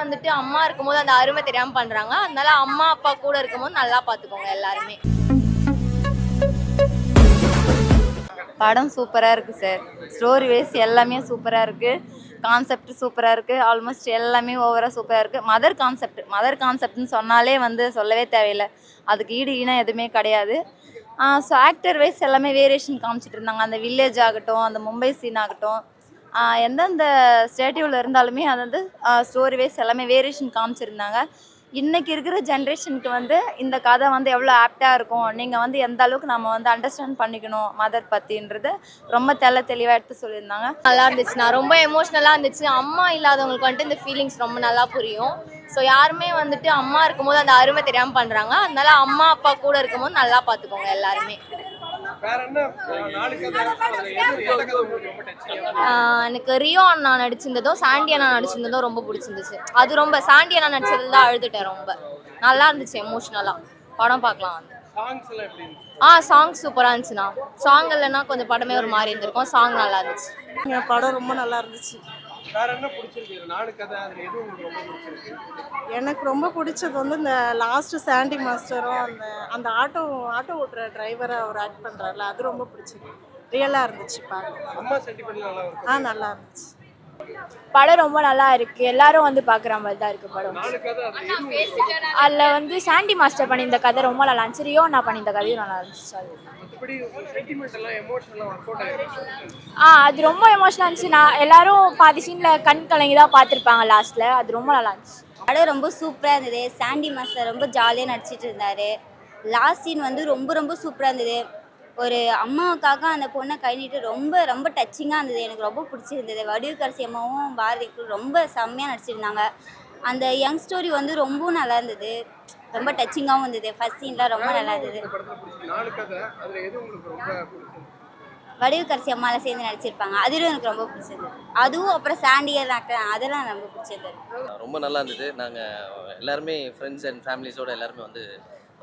வந்துட்டு அம்மா இருக்கும்போது அந்த அருமை தெரியாம பண்றாங்க. அதனால அம்மா அப்பா கூட இருக்கும்போது நல்லா பாத்துக்கோங்க எல்லாருமே. படம் சூப்பராக இருக்குது சார். ஸ்டோரி வைஸ் எல்லாமே சூப்பராக இருக்குது. கான்செப்ட் சூப்பராக இருக்குது. ஆல்மோஸ்ட் எல்லாமே ஓவராக சூப்பராக இருக்குது. மதர் கான்செப்ட்னு சொன்னாலே வந்து சொல்லவே தேவையில்லை. அதுக்கு ஈடு இணை எதுவுமே கிடையாது. ஸோ ஆக்டர் வைஸ் எல்லாமே வேரியேஷன் காமிச்சிட்டு இருந்தாங்க. அந்த வில்லேஜ் ஆகட்டும், அந்த மும்பை சீன் ஆகட்டும், எந்தெந்த ஸ்டேட்டியூவில் இருந்தாலுமே அது வந்து ஸ்டோரி வைஸ் எல்லாமே வேரியேஷன் காமிச்சிருந்தாங்க. இன்றைக்கி இருக்கிற ஜென்ரேஷனுக்கு வந்து இந்த கதை வந்து எவ்வளோ ஆப்டாக இருக்கும், நீங்கள் வந்து எந்த அளவுக்கு நம்ம வந்து அண்டர்ஸ்டாண்ட் பண்ணிக்கணும் மதர் பற்றின்றது ரொம்ப தெளிவாக எடுத்து சொல்லியிருந்தாங்க. நல்லா இருந்துச்சு. நான் ரொம்ப எமோஷ்னலாக இருந்துச்சு. அம்மா இல்லாதவங்களுக்கு வந்துட்டு இந்த ஃபீலிங்ஸ் ரொம்ப நல்லா புரியும். ஸோ யாருமே வந்துட்டு அம்மா இருக்கும்போது அந்த அருமை தெரியாமல் பண்ணுறாங்க. அதனால அம்மா அப்பா கூட இருக்கும்போது நல்லா பார்த்துக்கோங்க எல்லாருமே. எனக்கு ரியோ அண்ணா நடிச்சிருந்ததும் சாண்டி அண்ணா நடிச்சிருந்ததும் ரொம்ப பிடிச்சிருந்துச்சு. அது ரொம்ப சாண்டி அண்ணா நடிச்சதுல தான் அழுதுட்டேன். ரொம்ப நல்லா இருந்துச்சு எமோஷ்னலா. படம் பார்க்கலாம் வந்து. சாங் சூப்பரா இருந்துச்சுண்ணா. சாங் இல்லைன்னா கொஞ்சம் படமே ஒரு மாதிரி இருந்திருக்கும். சாங் நல்லா இருந்துச்சு. படம் ரொம்ப நல்லா இருந்துச்சு. எனக்கு ரொம்ப பிடிச்சது வந்து இந்த லாஸ்ட் சாண்டி மாஸ்டரும் அந்த ஆட்டோ ஓட்டுற டிரைவரை அவர் ஆக்ட் பண்றாருல, அது ரொம்ப பிடிச்சது. ரியலா இருந்துச்சு பார்க்க. நல்லா இருந்துச்சு. படம் ரொம்ப நல்லா இருக்கு. எல்லாரும் வந்து பாக்குற மாதிரி தான் இருக்கு படம். அதுல வந்து சாண்டி மாஸ்டர் பண்ணியிருந்த கதை ரொம்ப நல்லா இருந்துச்சு. ரியோ நான் பண்ணியிருந்த கதையும் நல்லா இருந்துச்சு. அது ரொம்ப எமோஷனலா இருந்துச்சு. நான் எல்லாரும் பாதி சீன்ல கண் கலங்கி தான் பார்த்துருப்பாங்க லாஸ்ட்ல. அது ரொம்ப நல்லா இருந்துச்சு. படம் ரொம்ப சூப்பராக இருந்தது. சாண்டி மாஸ்டர் ரொம்ப ஜாலியாக நடிச்சிட்டு இருந்தாரு. லாஸ்ட் சீன் வந்து ரொம்ப ரொம்ப சூப்பராக இருந்தது. ஒரு அம்மாவுக்காக அந்த பொண்ணை கை நீட்டு ரொம்ப ரொம்ப டச்சிங்காக இருந்தது. எனக்கு ரொம்ப பிடிச்சிருந்தது. வடிவுக்கரசி அம்மாவும் பாரதிக்கும் ரொம்ப செம்மையாக நடிச்சிருந்தாங்க. அந்த யங் ஸ்டோரி வந்து ரொம்ப நல்லா இருந்தது. ரொம்ப டச்சிங்காகவும் இருந்தது. ஃபர்ஸ்ட் சீன்லாம் ரொம்ப நல்லா இருந்தது. வடிவுக்கரசி அம்மாவில் சேர்ந்து நடிச்சிருப்பாங்க, அதுவும் எனக்கு ரொம்ப பிடிச்சது. அதுவும் அப்புறம் சாண்டியர் ஆக்டர் அதெல்லாம் ரொம்ப பிடிச்சது. ரொம்ப நல்லா இருந்தது. நாங்கள் எல்லாருமே ஃப்ரெண்ட்ஸ் அண்ட் ஃபேமிலிஸோடு எல்லாருமே வந்து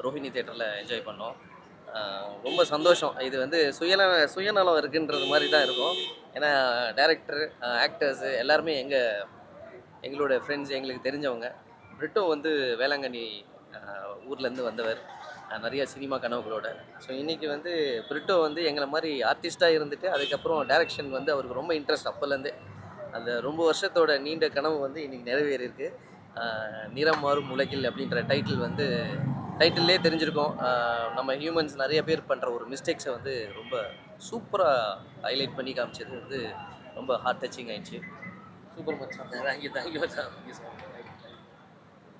ரோஹிணி தேட்டரில் என்ஜாய் பண்ணோம். ரொம்ப சந்தோஷம். இது வந்து சுயநலம் இருக்குன்றது மாதிரி தான் இருக்கும். ஏன்னா டைரக்டர், ஆக்டர்ஸு எல்லாருமே எங்களோட ஃப்ரெண்ட்ஸ், எங்களுக்கு தெரிஞ்சவங்க. பிரிட்டோ வந்து வேளாங்கண்ணி ஊர்லேருந்து வந்தவர், நிறைய சினிமா கனவுகளோட. ஸோ இன்றைக்கி வந்து பிரிட்டோ வந்து எங்களை மாதிரி ஆர்டிஸ்ட்டாக இருந்துட்டு அதுக்கப்புறம் டைரக்ஷன் வந்து அவருக்கு ரொம்ப இன்ட்ரெஸ்ட். அப்போலேருந்தே அந்த ரொம்ப வருஷத்தோட நீண்ட கனவு வந்து இன்றைக்கி நிறைவேறியிருக்கு. நிறம் மாறும் உலகில் அப்படின்ற டைட்டில்லே தெரிஞ்சிருக்கோம். நம்ம ஹியூமன்ஸ் நிறைய பேர் பண்ணுற ஒரு மிஸ்டேக்ஸை வந்து ரொம்ப சூப்பராக ஹைலைட் பண்ணி காமிச்சது வந்து ரொம்ப ஹார்ட் டச்சிங் ஆயிடுச்சு. சூப்பர் மச்சான். தேங்க்யூ மச்சான்.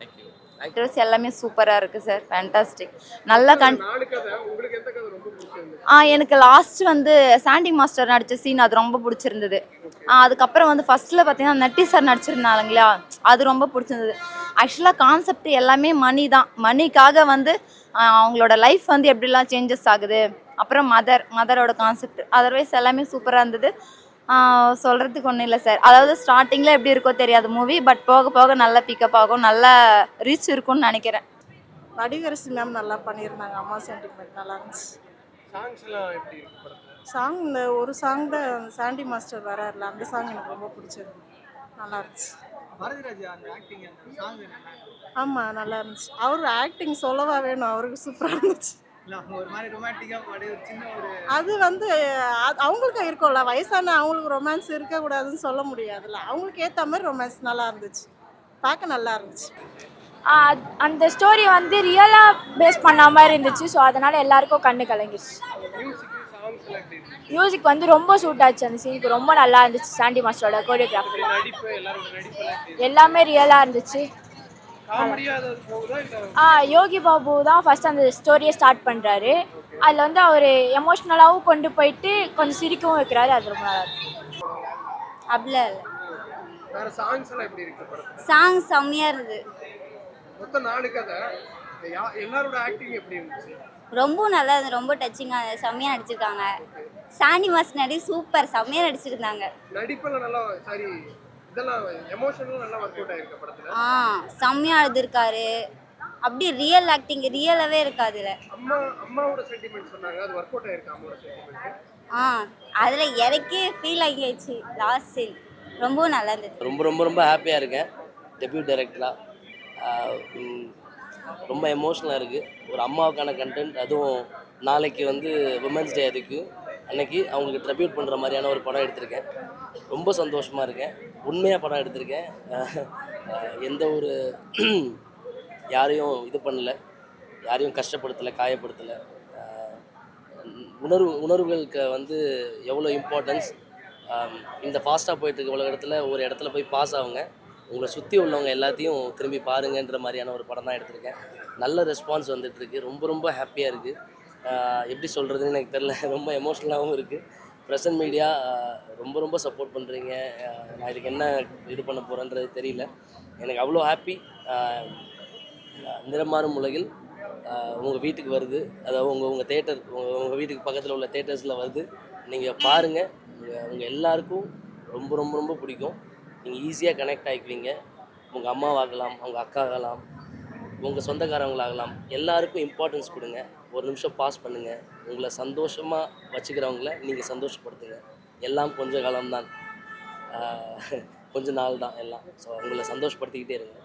தேங்க்யூ. ஆக்டர்ஸ் எல்லாமே சூப்பராக இருக்குது சார். ஃபேண்டாஸ்டிக். நல்லா எனக்கு லாஸ்ட் வந்து சாண்டி மாஸ்டர் நடித்த சீன் அது ரொம்ப பிடிச்சிருந்தது. அதுக்கப்புறம் வந்து ஃபர்ஸ்ட்டில் பார்த்தீங்கன்னா நட்டி சார் நடிச்சிருந்தாங்களா, அது ரொம்ப பிடிச்சிருந்தது. ஆக்சுவலாக கான்செப்ட் எல்லாமே மணி தான். மணிக்காக வந்து அவங்களோட லைஃப் வந்து எப்படிலாம் சேஞ்சஸ் ஆகுது, அப்புறம் மதரோட கான்செப்ட், அதர்வைஸ் எல்லாமே சூப்பராக இருந்தது. சொல்கிறதுக்கு ஒன்றும் இல்லை சார். அதாவது ஸ்டார்டிங்கில் எப்படி இருக்கோ தெரியாது மூவி, பட் போக போக நல்லா பிக்கப் ஆகும், நல்லா ரீச் இருக்கும்னு நினைக்கிறேன். வடிவரசி மேம் நல்லா பண்ணியிருந்தாங்க. அம்மா சென்டிமெண்ட் நல்லா இருந்துச்சு. சாங் இந்த ஒரு சாங் தான் சாண்டி மாஸ்டர் வராருல, அந்த சாங் எனக்கு ரொம்ப பிடிச்சது. நல்லா இருந்துச்சு. ஆமாம் நல்லா இருந்துச்சு. அவர் ஆக்டிங் சொல்லவா வேணும், அவருக்கு சூப்பராக இருந்துச்சு. அது வந்து அவங்களுக்கு இருக்கும்ல, வயசான அவங்களுக்கு ரொமான்ஸ் இருக்கக்கூடாதுன்னு சொல்ல முடியாதுல்ல. அவங்களுக்கு ஏற்ற மாதிரி ரொமான்ஸ் நல்லா இருந்துச்சு, பார்க்க நல்லா இருந்துச்சு. அந்த ஸ்டோரி வந்து ரியலாக பேஸ் பண்ண மாதிரி இருந்துச்சு. ஸோ அதனால் எல்லாருக்கும் கண்ணு கலங்கிடுச்சு. மியூசிக் வந்து ரொம்ப சூட் ஆச்சு. அந்த சீனுக்கு ரொம்ப நல்லா இருந்துச்சு. சாண்டி மாஸ்டரோட கோரியோகிராஃபி எல்லாமே ரியலாக இருந்துச்சு. யோகி பாபு தான் ஃபர்ஸ்ட் அந்த ஸ்டோரியை ஸ்டார்ட் பண்ணுறாரு. அதில் வந்து அவர் எமோஷ்னலாகவும் கொண்டு போயிட்டு கொஞ்சம் சிரிக்கவும் வைக்கிறாரு. அது ரொம்ப நல்லா இருக்கு. அப்படில சாங் செம்மையாக இருந்தது. ரொம்ப நல்லா இருந்தது. ரொம்ப டச்சிங்காக செம்மையாக நடிச்சிருக்காங்க. சாண்டி மாஸ்டர் நடி சூப்பர், செம்மையாக நடிச்சிருந்தாங்க. செம்மையாக எழுதிருக்காரு. அப்படி ரியல் ஆக்டிங் ரியலாகவே இருக்காதுல. அதில் இறக்கி ஃபீல் ஆகிடுச்சு லாஸ்ட் சீன். ரொம்ப நல்லா இருந்தது. ரொம்ப ரொம்ப ரொம்ப ஹாப்பியாக இருக்கேன். டெபியூ டைரக்டராக ரொம்ப எமோஷ்னலாக இருக்குது. ஒரு அம்மாவுக்கான கண்டென்ட், அதுவும் நாளைக்கு வந்து விமன்ஸ் டே, அதுக்கு அன்னைக்கு அவங்களுக்கு ட்ரிபியூட் பண்ணுற மாதிரியான ஒரு படம் எடுத்திருக்கேன். ரொம்ப சந்தோஷமாக இருக்கேன். உண்மையாக படம் எடுத்திருக்கேன். எந்த ஒரு யாரையும் இது பண்ணல, யாரையும் கஷ்டப்படுத்தலை, காயப்படுத்தலை. உணர்வுகளுக்கு வந்து எவ்வளோ இம்பார்ட்டன்ஸ் இந்த ஃபாஸ்ட்டாக போயிட்டுருக்க உலகத்தில் ஒரு இடத்துல போய் பாஸ் ஆகுங்க, உங்களை சுற்றி உள்ளவங்க எல்லாத்தையும் திரும்பி பாருங்கன்ற மாதிரியான ஒரு படம் தான் எடுத்திருக்கேன். நல்ல ரெஸ்பான்ஸ் வந்துட்டுருக்கு. ரொம்ப ரொம்ப ஹாப்பியாக இருக்குது. எப்படி சொல்கிறதுன்னு எனக்கு தெரில. ரொம்ப எமோஷ்னலாகவும் இருக்குது. ப்ரெசன்ட் மீடியா ரொம்ப ரொம்ப சப்போர்ட் பண்ணுறீங்க. நான் இதுக்கு என்ன இது பண்ண போகிறேன்றது தெரியல. எனக்கு அவ்வளோ ஹாப்பி. நிறமாறும் உலகில் உங்கள் வீட்டுக்கு வருது, அதாவது உங்கள் தேட்டர், உங்கள் வீட்டுக்கு பக்கத்தில் உள்ள தேட்டர்ஸில் வருது. நீங்கள் பாருங்கள். உங்கள் எல்லாருக்கும் ரொம்ப ரொம்ப ரொம்ப பிடிக்கும். நீங்கள் ஈஸியாக கனெக்ட் ஆகிக்குவீங்க. உங்கள் அம்மாவாகலாம், உங்கள் அக்காவாகலாம், உங்கள் சொந்தக்காரங்களாகலாம், எல்லாருக்கும் இம்பார்ட்டன்ஸ் கொடுங்க. ஒரு நிமிஷம் பாஸ் பண்ணுங்கள். உங்களை சந்தோஷமாக வச்சுக்கிறவங்கள நீங்கள் சந்தோஷப்படுத்துங்க. எல்லாம் கொஞ்ச காலம்தான், கொஞ்ச நாள் தான் எல்லாம். ஸோ உங்களை சந்தோஷப்படுத்திக்கிட்டே இருங்க.